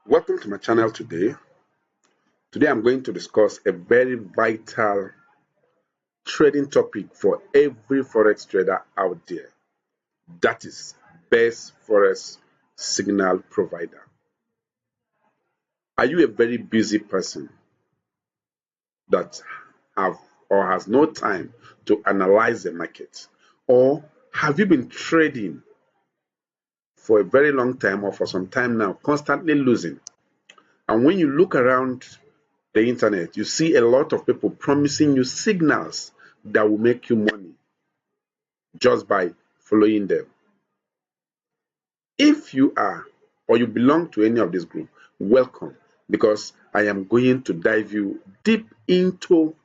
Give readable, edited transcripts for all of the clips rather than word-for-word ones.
Welcome to my channel today. Today I'm going to discuss a very vital trading topic for every Forex trader out there. That is best Forex signal provider. Are you a very busy person that have or has no time to analyze the market? Or have you been trading for a very long time or for some time now, constantly losing? And when you look around the internet, you see a lot of people promising you signals that will make you money just by following them. If you are or you belong to any of this group, welcome, because I am going to dive you deep into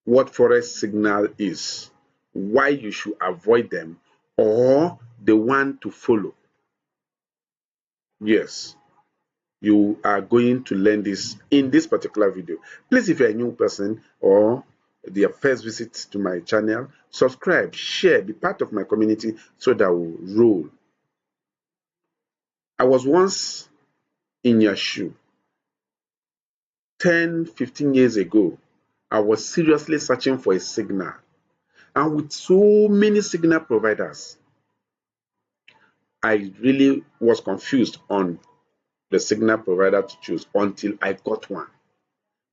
what forex signal is, why you should avoid them, or the one to follow. Yes, you are going to learn this in this particular video. Please, if you're a new person or the first visit to my channel, subscribe, share, be part of my community so that we'll roll. I was once in your shoe 10-15 years ago. I was seriously searching for a signal, and with so many signal providers, I really was confused on the signal provider to choose until I got one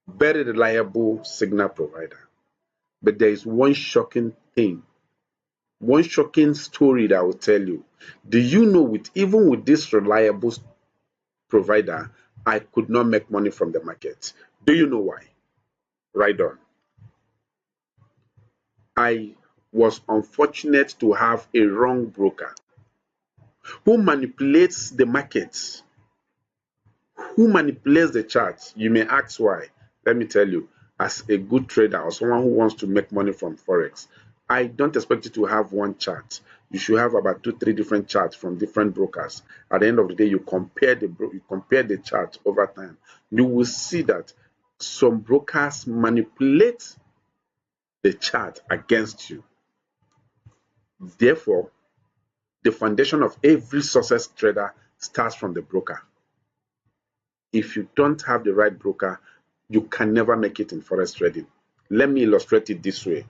very reliable signal provider. But there is one shocking thing, one shocking story that I will tell you. Do you know, even with this reliable provider, I could not make money from the market? Do you know why? Right on. I was unfortunate to have a wrong broker who manipulates the market, who manipulates the charts. You may ask why. Let me tell you, as a good trader or someone who wants to make money from Forex, I don't expect you to have one chart. You should have about 2-3 different charts from different brokers. At the end of the day, you compare the chart over time. You will see that some brokers manipulate the chart against you. Therefore, the foundation of every success trader starts from the broker. If you don't have the right broker, you can never make it in forex trading. Let me illustrate it this way.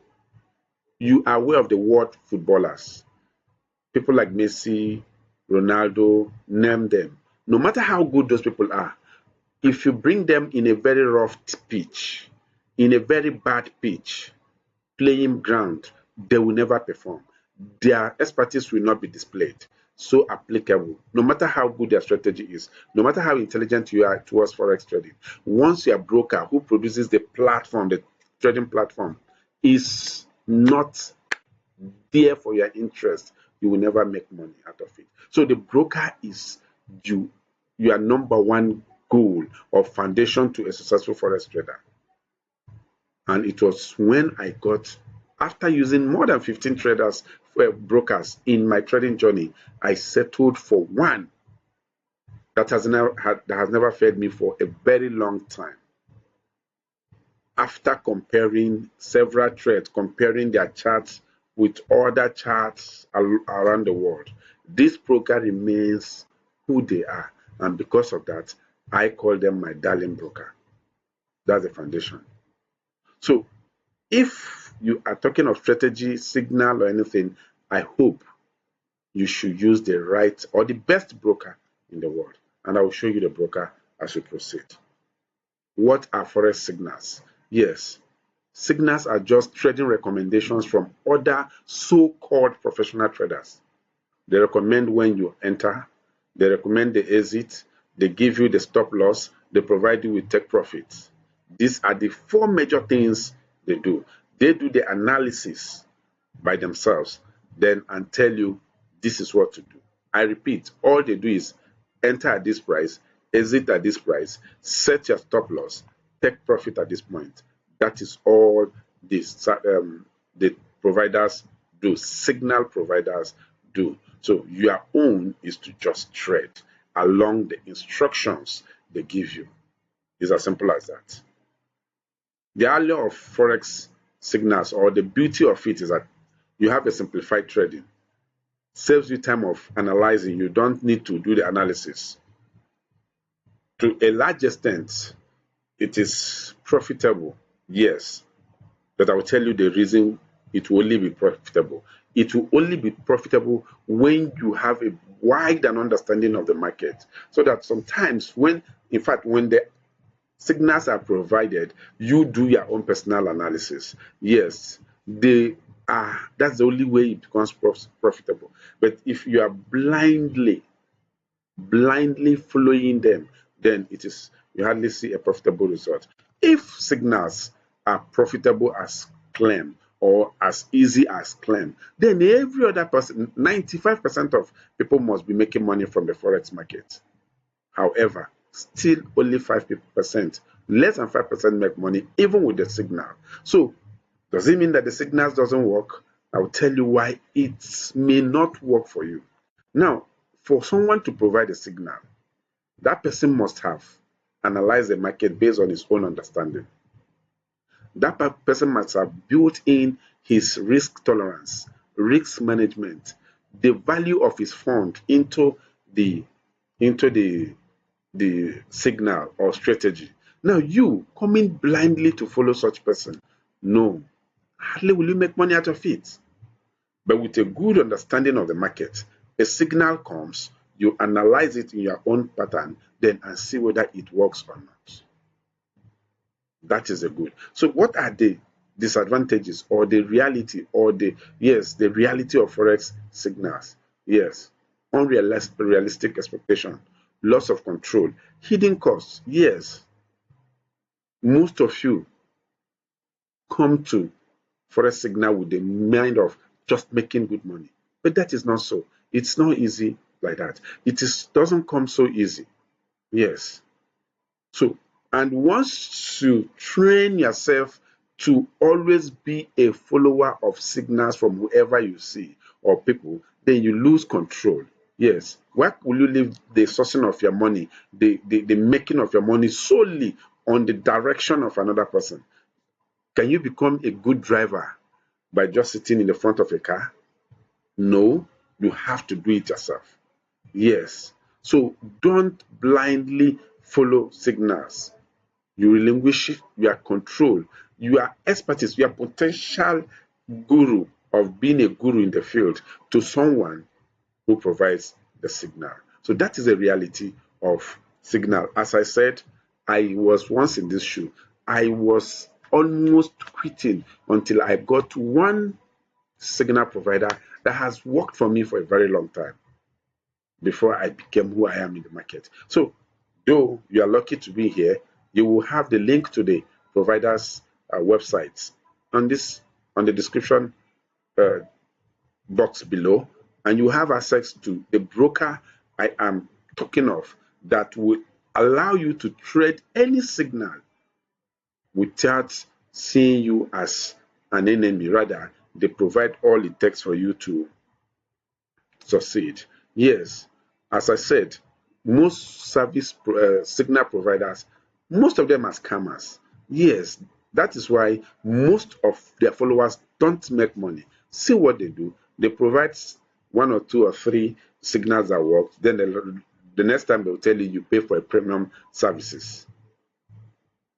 You are aware of the world footballers, people like Messi, Ronaldo, name them. No matter how good those people are, if you bring them in a very rough pitch, in a very bad pitch, playing ground, they will never perform. Their expertise will not be displayed. So applicable, no matter how good their strategy is, no matter how intelligent you are towards forex trading. Once your broker who produces the platform, the trading platform, is not there for your interest, you will never make money out of it. So the broker is your number one goal or foundation to a successful forex trader. And it was when I got, after using more than 15 brokers in my trading journey, I settled for one that has never fed me for a very long time. After comparing several trades, comparing their charts with other charts around the world, this broker remains who they are. And because of that, I call them my darling broker. That's the foundation. So if you are talking of strategy, signal, or anything, I hope you should use the right or the best broker in the world. And I will show you the broker as we proceed. What are forex signals? Yes, signals are just trading recommendations from other so-called professional traders. They recommend when you enter, they recommend the exit, they give you the stop loss, they provide you with take profits. These are the four major things they do. They do the analysis by themselves, then and tell you this is what to do. I repeat, all they do is enter at this price, exit at this price, set your stop loss, take profit at this point. That is all the providers do, signal providers do. So your own is to just trade along the instructions they give you. It's as simple as that. The allure of forex signals, or the beauty of it, is that you have a simplified trading. Saves you time of analyzing. You don't need to do the analysis. To a large extent, it is profitable, yes, but I will tell you the reason it will only be profitable. It will only be profitable when you have a wide understanding of the market. So that sometimes when, in fact, when the signals are provided, you do your own personal analysis. Yes, they are, that's the only way it becomes profitable. But if you are blindly following them, then it is, you hardly see a profitable result. If signals are profitable as claim or as easy as claim, then every other person, 95% of people must be making money from the forex market. However, still only 5%, less than 5% make money even with the signal. So does it mean that the signals doesn't work? I will tell you why it may not work for you. Now, for someone to provide a signal, that person must have analyzed the market based on his own understanding. That person must have built in his risk tolerance, risk management, the value of his fund the into the signal or strategy. Now, you coming blindly to follow such person, no, hardly will you make money out of it. But with a good understanding of the market, a signal comes, you analyze it in your own pattern, then and see whether it works or not. That is a good. So, what are the disadvantages or the reality or the, yes, the reality of forex signals? Yes, unrealistic expectation, loss of control, hidden costs. Yes, most of you come to forex signal with the mind of just making good money, but that is not so. It's not easy like that. It is doesn't come so easy. Yes. So, and once you train yourself to always be a follower of signals from whoever you see or people, then you lose control. Yes. Why will you leave the sourcing of your money, the making of your money solely on the direction of another person? Can you become a good driver by just sitting in the front of a car? No, you have to do it yourself. Yes. So don't blindly follow signals. You relinquish your control, your expertise, your potential guru of being a guru in the field to someone who provides the signal. So that is the reality of signal. As I said, I was once in this shoe. I was almost quitting until I got one signal provider that has worked for me for a very long time before I became who I am in the market. So, though you are lucky to be here, you will have the link to the providers' websites on this on the description uh, box below, and you have access to the broker I am talking of that will allow you to trade any signal without seeing you as an enemy. Rather, they provide all it takes for you to succeed. Yes, as I said, most signal providers, most of them are scammers. Yes, that is why most of their followers don't make money. See what they do. They provide one or two or three signals that work. Then the next time they'll tell you you pay for a premium services.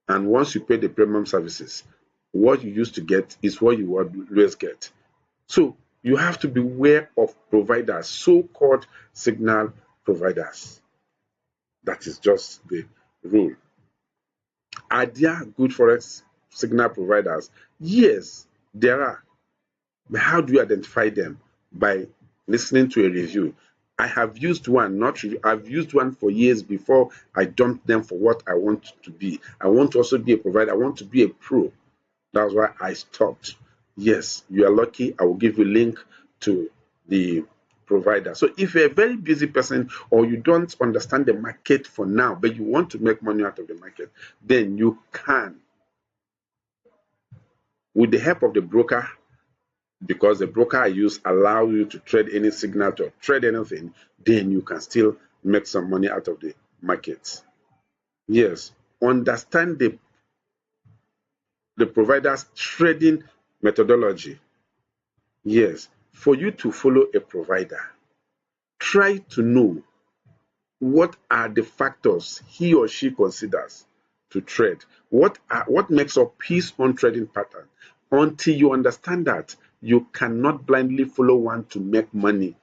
And once you pay the premium services, what you used to get is what you would always get. So you have to beware of providers, so-called signal providers. That is just the rule. Are there good forex signal providers? Yes, there are. But how do you identify them? By listening to a review. I have used one, not review, I've used one for years before I dumped them for what I want to be. I want to also be a provider. I want to be a pro. That's why I stopped. Yes, you are lucky. I will give you a link to the provider. So if you're a very busy person or you don't understand the market for now, but you want to make money out of the market, then you can. With the help of the broker, because the broker I use allow you to trade any signal to trade anything, then you can still make some money out of the market. Yes, understand the provider's trading methodology. Yes, for you to follow a provider, try to know what are the factors he or she considers to trade? What makes up his own trading pattern? Until you understand that, you cannot blindly follow one to make money.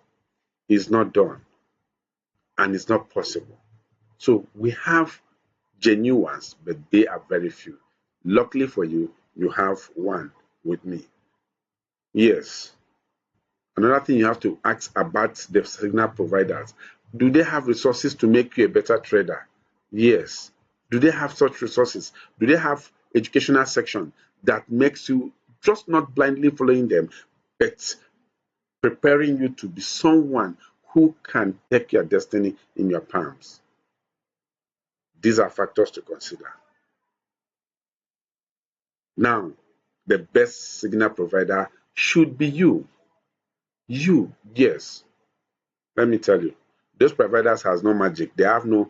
It's not done, and it's not possible. So we have genuine ones, but they are very few. Luckily for you, you have one with me. Yes. Another thing you have to ask about the signal providers. Do they have resources to make you a better trader? Yes. Do they have such resources? Do they have educational section that makes you just not blindly following them, but preparing you to be someone who can take your destiny in your palms? These are factors to consider. Now, the best signal provider should be you. You, yes. Let me tell you, those providers has no magic. They have no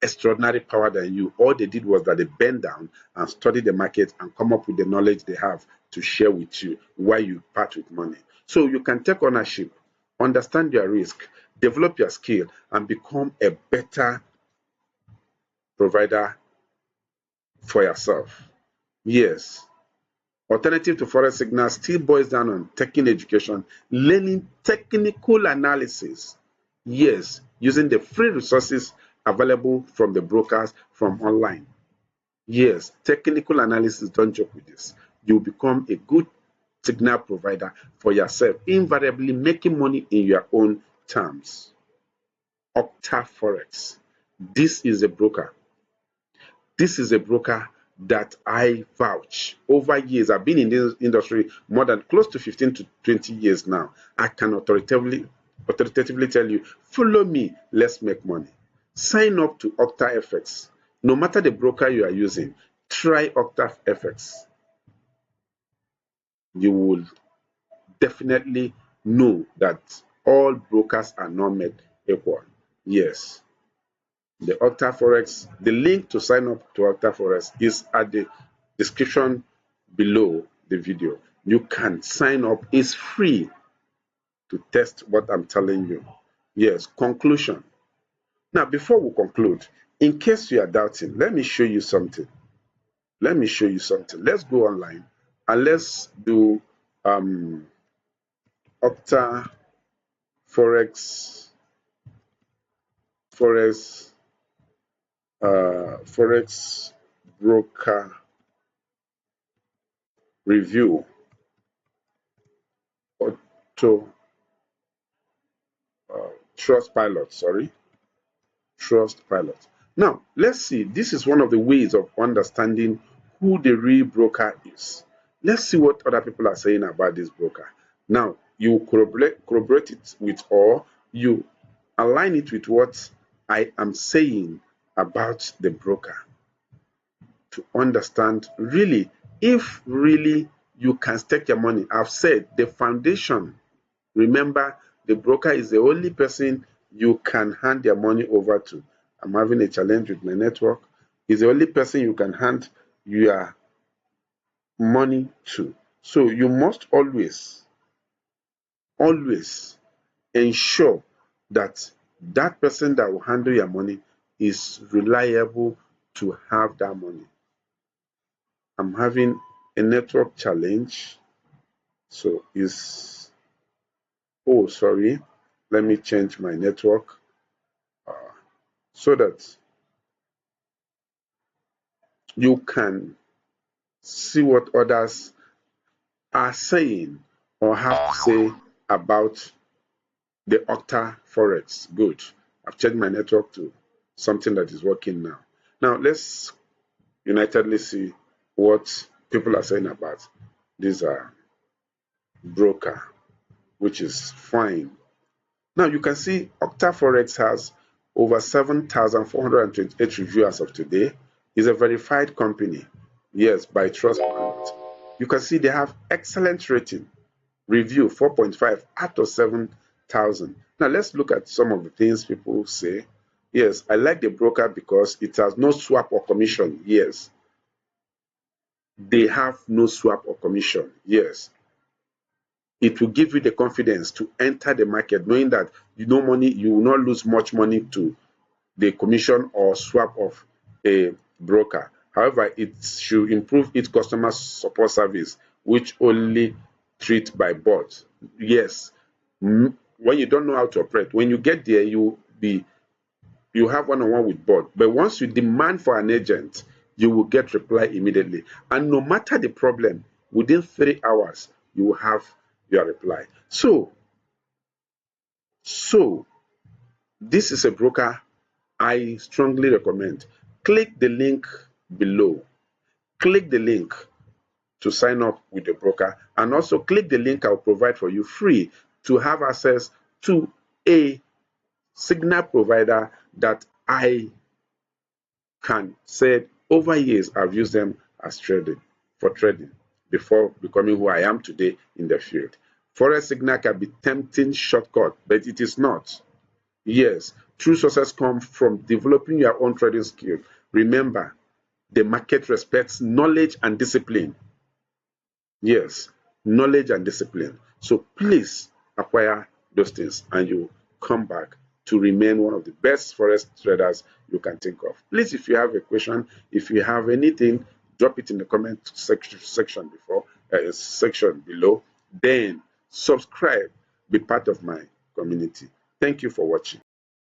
extraordinary power than you. All they did was that they bend down and study the market and come up with the knowledge they have to share with you while you part with money. So you can take ownership, understand your risk, develop your skill, and become a better provider for yourself. Yes. Alternative to forex signals still boils down on taking education, learning technical analysis. Yes, using the free resources available from the brokers from online. Yes, technical analysis, don't joke with this. You become a good signal provider for yourself, invariably making money in your own terms. Octa Forex. This is a broker. This is a broker that I vouch over years. I've been in this industry more than close to 15 to 20 years now. I can authoritatively tell you, follow me, let's make money. Sign up to Octa FX. No matter the broker you are using, try Octa FX. You will definitely know that all brokers are not made equal. Yes. The Octa Forex, the link to sign up to Octa Forex is at the description below the video. You can sign up. It's free to test what I'm telling you. Yes, conclusion. Now, before we conclude, in case you are doubting, let me show you something. Let me show you something. Let's go online and let's do Octa Forex Forex Forex broker review auto trust pilot, sorry, trust pilot. Now let's see, this is one of the ways of understanding who the real broker is. Let's see what other people are saying about this broker. Now you corroborate it with, or you align it with what I am saying about the broker to understand really if really you can stake your money. I've said the foundation. Remember, the broker is the only person you can hand your money over to. I'm having a challenge with my network. He's the only person you can hand your money to. So you must always ensure that that person that will handle your money is reliable to have that money. I'm having a network challenge. So is, oh, sorry. Let me change my network so that you can see what others are saying or have to say about the Octa Forex. Good. I've changed my network to something that is working now. Now let's unitedly see what people are saying about this broker, which is fine. Now you can see Octa Forex has over 7,428 reviews as of today. It's a verified company, yes, by Trustpilot. You can see they have excellent rating, review 4.5 out of 7,000. Now let's look at some of the things people say. Yes, I like the broker because it has no swap or commission. Yes, they have no swap or commission. Yes, it will give you the confidence to enter the market knowing that you will not lose much money to the commission or swap of a broker. However, it should improve its customer support service, which only treat by bots. Yes, when you don't know how to operate, when you get there, you have one-on-one with bot. But once you demand for an agent, you will get reply immediately. And no matter the problem, within 3 hours, you will have your reply. So this is a broker I strongly recommend. Click the link below. Click the link to sign up with the broker, and also click the link I'll provide for you free to have access to a signal provider that I can say over years I've used them as trading before becoming who I am today in the field. Forex signal can be tempting shortcut, but it is not. Yes, true success comes from developing your own trading skill. Remember, the market respects knowledge and discipline. Yes, knowledge and discipline. So please acquire those things and you come back to remain one of the best forex traders you can think of. Please, if you have a question, if you have anything, drop it in the comment section below. Then subscribe, be part of my community. Thank you for watching.